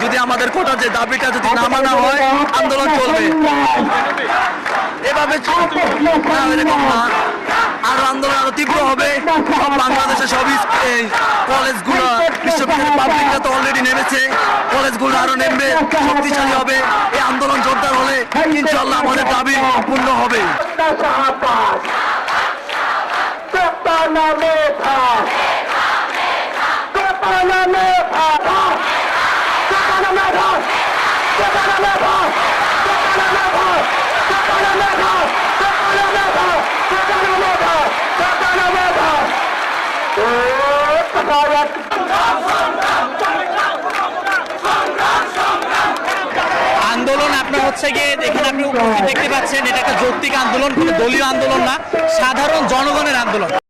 যদি আমাদের কোটা যে দাবিটা যদি না মানা হয় আন্দোলন চলবে, এভাবে এরকম না, আরো আন্দোলন আরো তীব্র হবে। বাংলাদেশের সব কলেজগুলো, বিশ্ববিদ্যালয়, পাবলিকরা তো অলরেডি নেমেছে, কলেজগুলো আরো নেমবে, শক্তিশালী হবে। এই আন্দোলন জোরদার হলে ইনশাআল্লাহ আমাদের দাবি পূর্ণ হবে। আন্দোলন আপনার হচ্ছে গিয়ে এখানে আপনি উপস্থিত দেখতে পাচ্ছেন, এটা একটা যৌক্তিক আন্দোলন, কোনো দলীয় আন্দোলন না, সাধারণ জনগণের আন্দোলন।